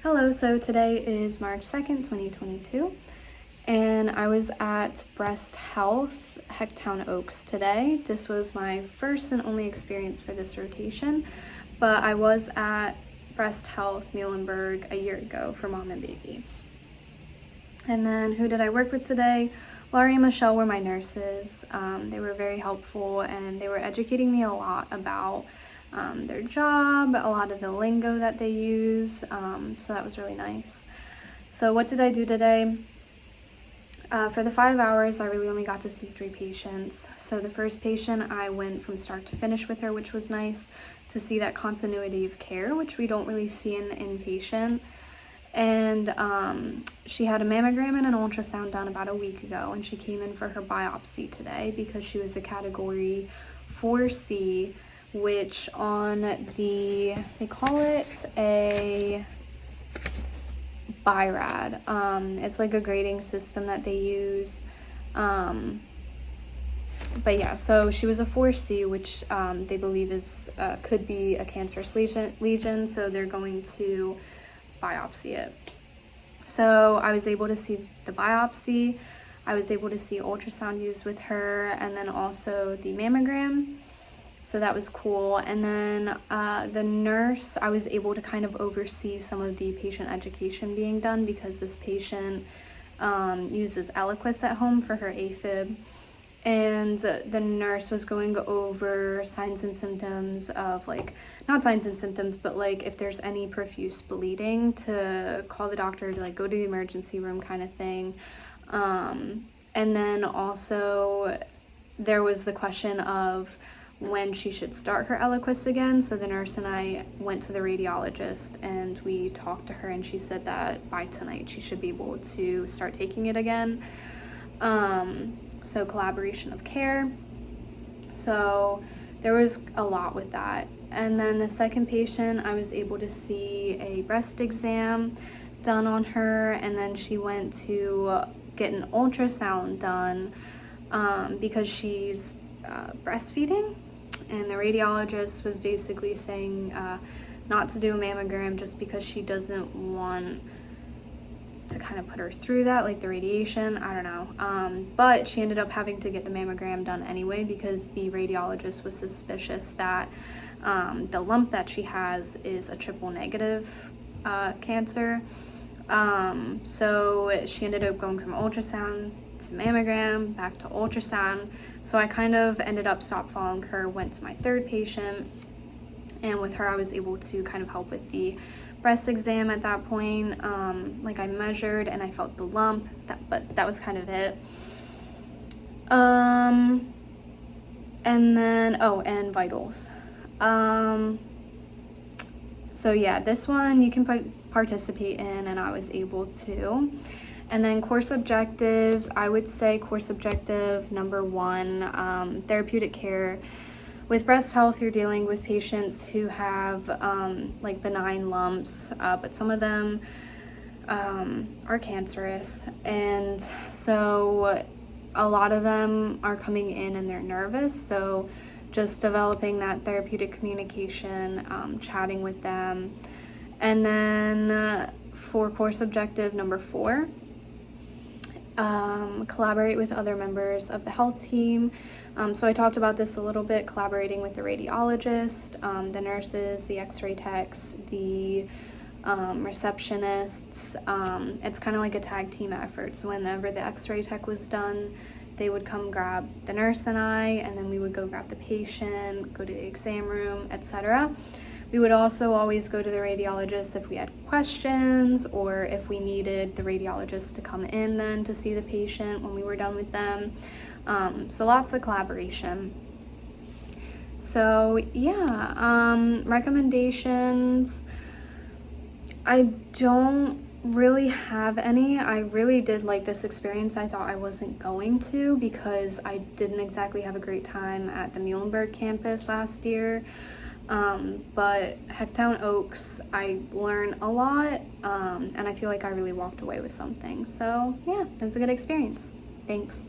Hello, so today is March 2nd, 2022, and I was at Breast Health, Hecktown Oaks today. This was my first and only experience for this rotation, but I was at Breast Health, Muhlenberg a year ago for mom and baby. And then who did I work with today? Laurie and Michelle were my nurses. They were very helpful and they were educating me a lot about their job, a lot of the lingo that they use, so that was really nice. So what did I do today? For the 5 hours, I really only got to see 3 patients. So the first patient, I went from start to finish with her, which was nice to see that continuity of care, which we don't really see in inpatient. And she had a mammogram and an ultrasound done about a week ago, and she came in for her biopsy today because she was a category 4C, which on the, they call it a BIRAD. It's like a grading system that they use. But yeah, so she was a 4C, which they believe is could be a cancerous lesion, so they're going to biopsy it. So I was able to see the biopsy. I was able to see ultrasound used with her, and then also the mammogram. So that was cool. And then the nurse, I was able to kind of oversee some of the patient education being done because this patient uses Eliquis at home for her AFib. And the nurse was going over signs and symptoms of, like, not signs and symptoms, but like if there's any profuse bleeding, to call the doctor to like go to the emergency room kind of thing. And then also there was the question of when she should start her Eliquis again. So the nurse and I went to the radiologist and we talked to her, and she said that by tonight she should be able to start taking it again. So collaboration of care. So there was a lot with that. And then the second patient, I was able to see a breast exam done on her, and then she went to get an ultrasound done because she's breastfeeding, and the radiologist was basically saying not to do a mammogram just because she doesn't want to kind of put her through that, like the radiation, I don't know. But she ended up having to get the mammogram done anyway because the radiologist was suspicious that the lump that she has is a triple negative cancer. So she ended up going from ultrasound to mammogram, back to ultrasound. So I kind of ended up stopped following her, went to my third patient, and with her I was able to kind of help with the breast exam at that point. Like I measured and I felt the lump, but that was kind of it. And then, and vitals. So yeah, this one you can participate in, and I was able to. And then course objectives, I would say course objective number 1, therapeutic care. With breast health, you're dealing with patients who have like benign lumps, but some of them are cancerous. And so a lot of them are coming in and they're nervous. So just developing that therapeutic communication, chatting with them. And then for course objective number 4, collaborate with other members of the health team. So I talked about this a little bit, collaborating with the radiologist, the nurses, the x-ray techs, the receptionists. It's kind of like a tag team effort. So whenever the x-ray tech was done, they would come grab the nurse and I, and then we would go grab the patient, go to the exam room, etc. We would also always go to the radiologist if we had questions, or if we needed the radiologist to come in then to see the patient when we were done with them. So lots of collaboration. So yeah, recommendations, I don't really have any. I really did like this experience. I thought I wasn't going to, because I didn't exactly have a great time at the Muhlenberg campus last year. But Hecktown Oaks, I learned a lot, and I feel like I really walked away with something. So yeah, it was a good experience. Thanks.